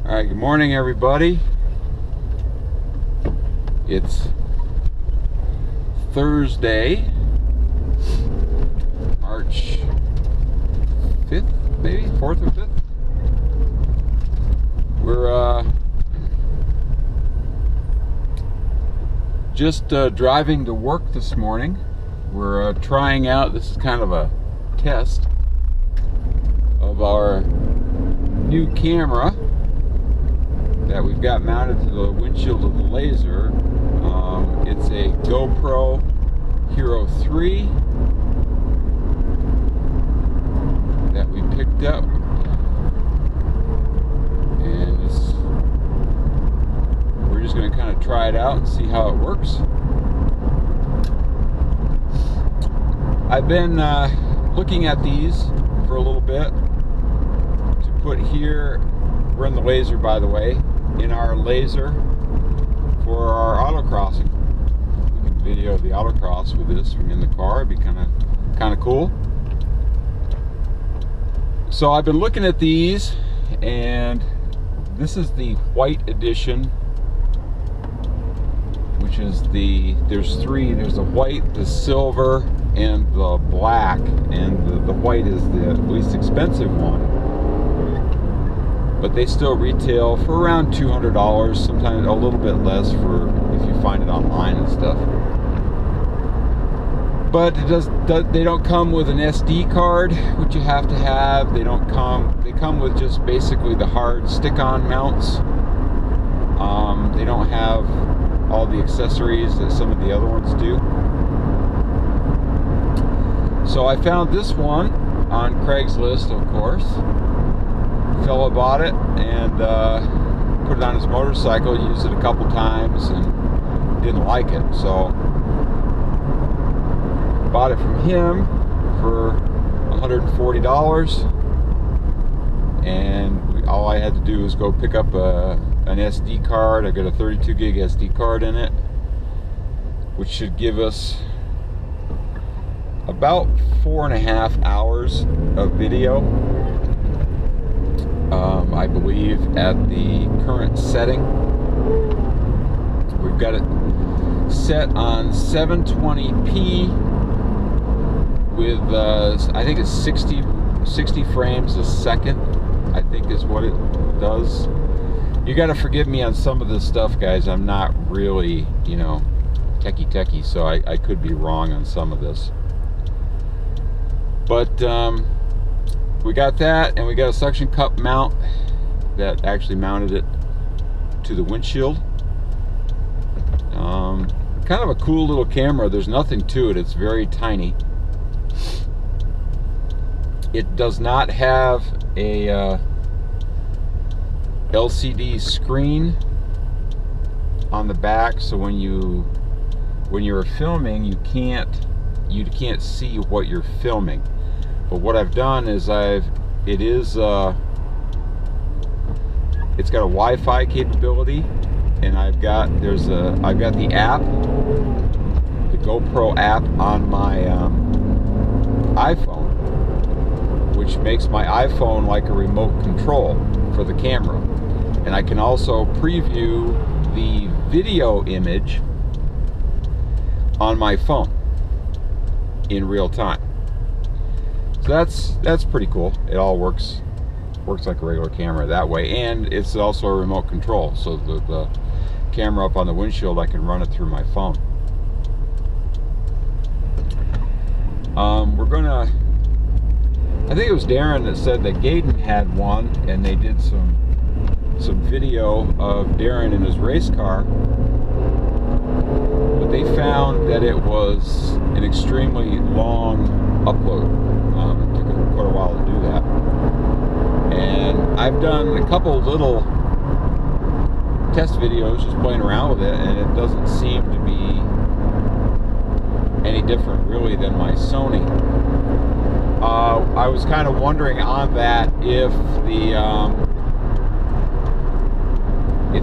Alright, good morning everybody. It's Thursday, March 5th, maybe? 4th or 5th? We're just driving to work this morning. We're trying out, this is kind of a test of our new camera that we've got mounted to the windshield of the Laser. It's a GoPro Hero 3 that we picked up, and we're just going to kind of try it out and see how it works. I've been looking at these for a little bit to put here. We're in the Laser, by the way, in our Laser for our autocrossing. We can video the autocross with this from in the car. It'd be kind of cool. So I've been looking at these, and this is the white edition, which is there's three. There's the white, the silver, and the black, and the white is the least expensive one. But they still retail for around $200, sometimes a little bit less for if you find it online and stuff. But they don't come with an SD card, which you have to have. They come with just basically the hard stick-on mounts. They don't have all the accessories that some of the other ones do. So I found this one on Craigslist, of course. Fellow bought it and put it on his motorcycle, used it a couple times and didn't like it, so bought it from him for $140, and all I had to do was go pick up an SD card. I got a 32 gig SD card in it, which should give us about 4.5 hours of video. I believe at the current setting. We've got it set on 720p with I think it's 60 frames a second, I think is what it does. You got to forgive me on some of this stuff, guys. I'm not really, techie, so I could be wrong on some of this. But we got that, and we got a suction cup mount that actually mounted it to the windshield. Kind of a cool little camera. There's nothing to it. It's very tiny. It does not have a LCD screen on the back, so when you're filming, you can't see what you're filming. But what I've done is it's got a Wi-Fi capability, and I've got the app, the GoPro app on my iPhone, which makes my iPhone like a remote control for the camera. And I can also preview the video image on my phone in real time. So that's pretty cool. It all works like a regular camera that way, and it's also a remote control. So the camera up on the windshield, I can run it through my phone. I think it was Darren that said that Gaydon had one, and they did some video of Darren in his race car, but they found that it was an extremely long upload. It took quite a while to do that. And I've done a couple little test videos just playing around with it, and it doesn't seem to be any different really than my Sony. I was kind of wondering on that if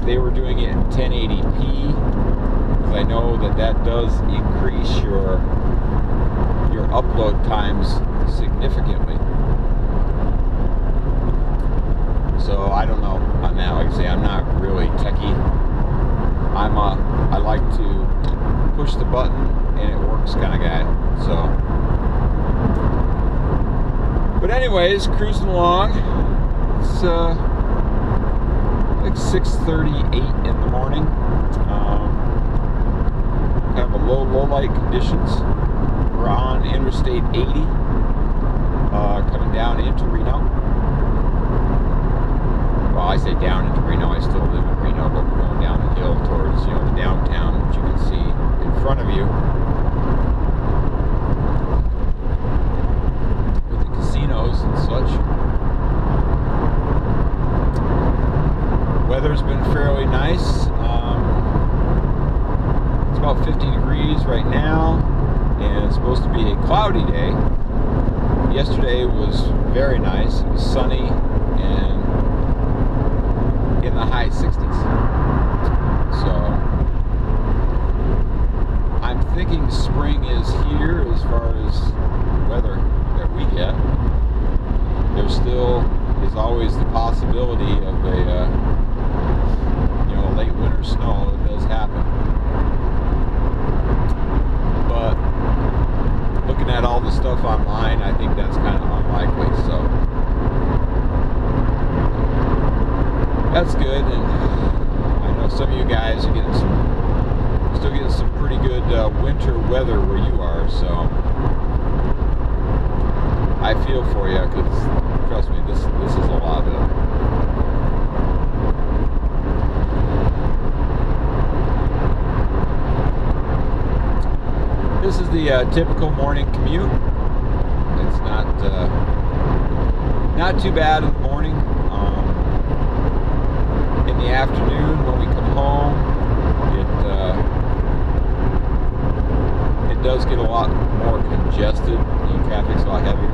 they were doing it in 1080p, because I know that does increase your upload times significantly. So I don't know on that. Like I say, I'm not really techie. I like to push the button and it works kind of guy. So, but anyways, cruising along. It's like 6:38 in the morning. Kind of a low light conditions. We're on Interstate 80, coming down into Reno. Well, I say down into Reno. I still live in Reno, but we're going down the hill towards, you know, the downtown, which you can see in front of you. With the casinos and such. Weather's been fairly nice. It's about 50 degrees right now, and it's supposed to be a cloudy day. Yesterday was very nice. It was sunny and in the high 60s. So I'm thinking spring is here as far as weather that we get. There still is always the possibility of a you know, late winter snow. It does happen. But looking at all the stuff online, I think that's kind of unlikely. So that's good, and I know some of you guys are getting still getting some pretty good winter weather where you are. So I feel for you, because trust me, this is a lot of it. This is the typical morning commute. It's not too bad in the morning. In the afternoon, when we come home, it does get a lot more congested. The traffic's a lot heavier.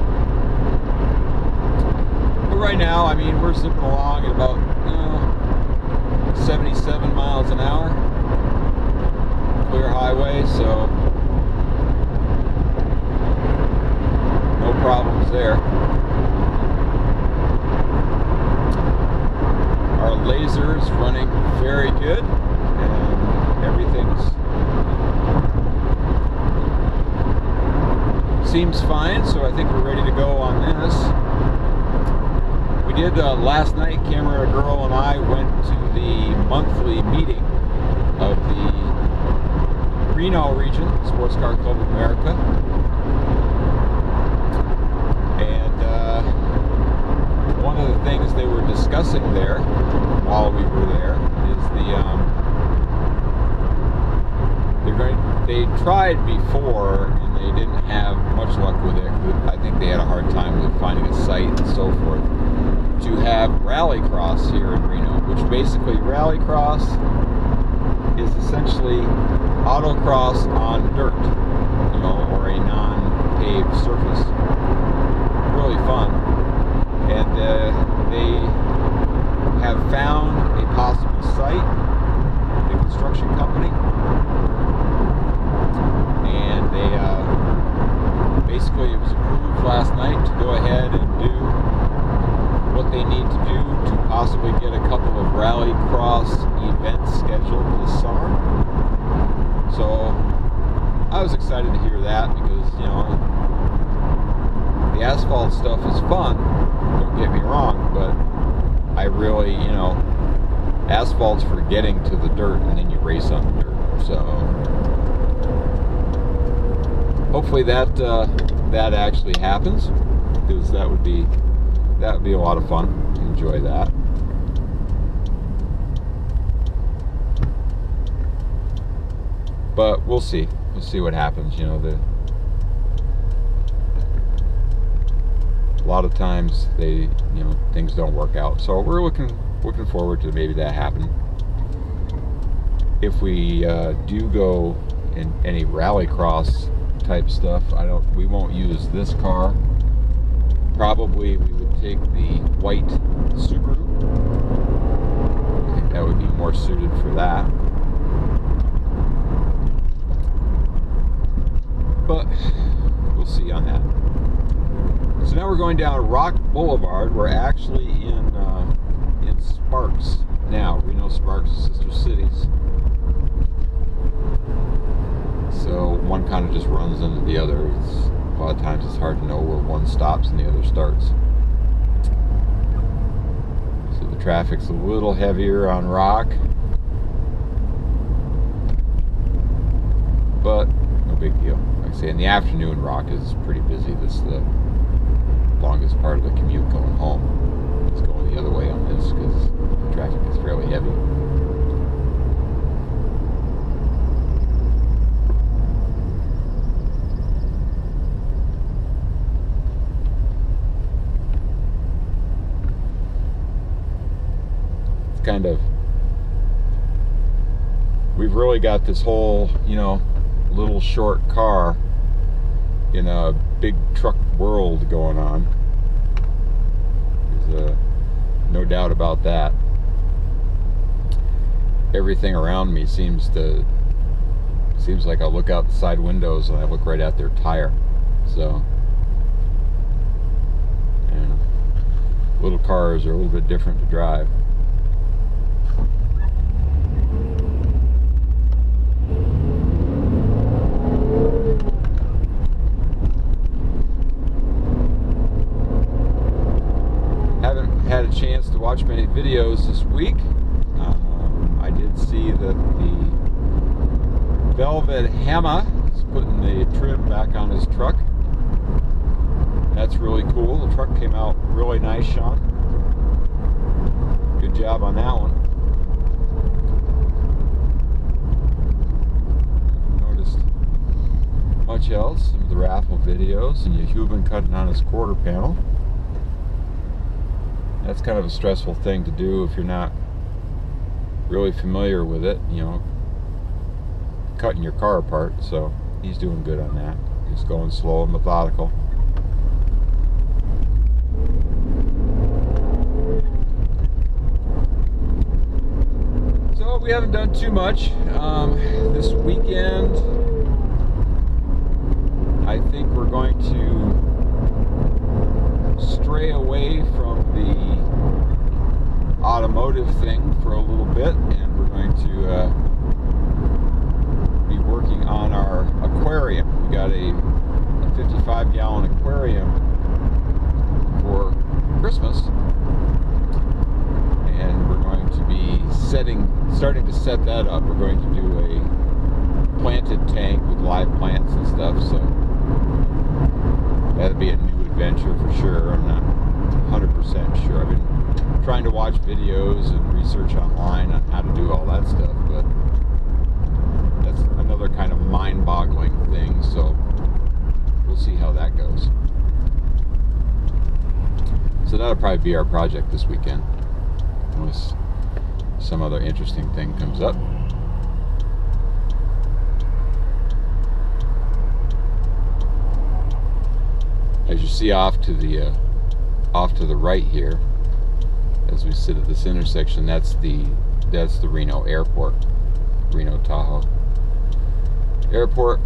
But right now, I mean, we're zipping along at about 77 miles an hour. Clear highway, so no problems there. Our laser is running very good, and everything's seems fine, so I think we're ready to go on this. We did last night, Camera Girl and I went to the monthly meeting of the Reno region, Sports Car Club of America. And one of the things they were discussing there while we were there is they tried before and they didn't have much luck with it. I think they had a hard time with finding a site and so forth, to have rallycross here in Reno, which basically rallycross is essentially autocross on dirt, you know, or a non-paved surface. Really fun. And they have found a possible site, the construction company, and they basically, it was approved last night to go ahead and do what they need to do to possibly get a couple of rallycross events scheduled this summer. So I was excited to hear that, because, you know, the asphalt stuff is fun, don't get me wrong, but I really, you know, asphalt's for getting to the dirt, and then you race on the dirt. So hopefully that that actually happens, because that would be a lot of fun. Enjoy that. But we'll see. We'll see what happens. You know, a lot of times things don't work out. So we're looking forward to maybe that happening. If we do go in any rallycross type stuff, we won't use this car. Probably we would take the white Subaru. I think that would be more suited for that. But we'll see on that. So now we're going down Rock Boulevard. We're actually in Sparks now. Reno Sparks, sister cities. So one kind of just runs into the other. A lot of times it's hard to know where one stops and the other starts. So the traffic's a little heavier on Rock, but no big deal. Like I say, in the afternoon, Rock is pretty busy. This is the longest part of the commute going home. It's going the other way on this because the traffic is fairly heavy. Kind of, we've really got this whole, little short car in a big truck world going on. There's no doubt about that. Everything around me seems like I look out the side windows and I look right at their tire. So, and little cars are a little bit different to drive. Had a chance to watch many videos this week. I did see that the Velvet Hammer is putting the trim back on his truck. That's really cool. The truck came out really nice, Sean. Good job on that one. Noticed much else. Some of the raffle videos and Yehuben cutting on his quarter panel. That's kind of a stressful thing to do if you're not really familiar with it, cutting your car apart. So he's doing good on that. He's going slow and methodical. So we haven't done too much this weekend. I think we're going to stray away from the automotive thing for a little bit, and we're going to be working on our aquarium. We got a 55-gallon aquarium for Christmas, and we're going to be starting to set that up. We're going to do a planted tank with live plants and stuff, so that'll be a new adventure for sure. I'm not 100% sure. I've been trying to watch videos and research online on how to do all that stuff, but that's another kind of mind-boggling thing, so we'll see how that goes. So that'll probably be our project this weekend, unless some other interesting thing comes up. As you see off to the right here, as we sit at this intersection, that's the Reno Airport, Reno Tahoe Airport.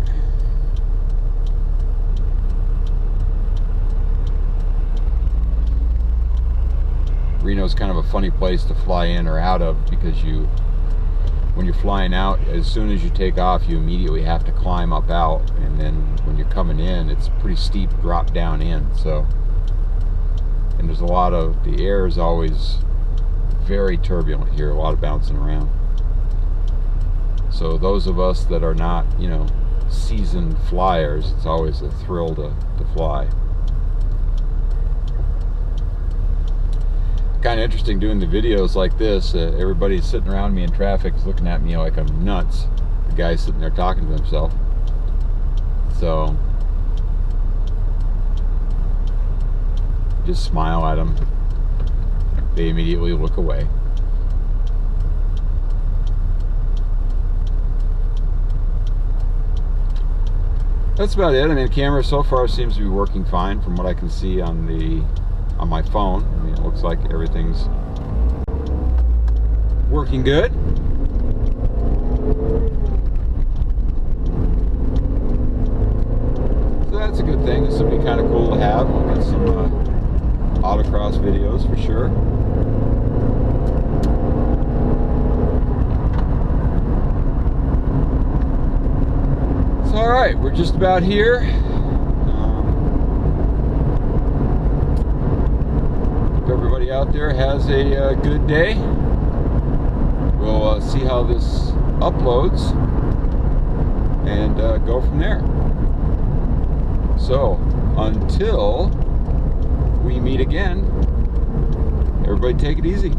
Reno's kind of a funny place to fly in or out of, because when you're flying out, as soon as you take off, you immediately have to climb up out, and then when you're coming in, it's a pretty steep drop down in. So, and there's the air is always very turbulent here, a lot of bouncing around. So those of us that are not, seasoned flyers, it's always a thrill to fly. Kind of interesting doing the videos like this. Everybody's sitting around me in traffic is looking at me like I'm nuts. The guy's sitting there talking to himself. So just smile at them. They immediately look away. That's about it. I mean, the camera so far seems to be working fine from what I can see on my phone. I mean, it looks like everything's working good. So that's a good thing. This will be kind of cool to have. We'll get some autocross videos for sure. All right, we're just about here. Hope everybody out there has a good day. We'll see how this uploads and go from there. So, until we meet again, everybody take it easy.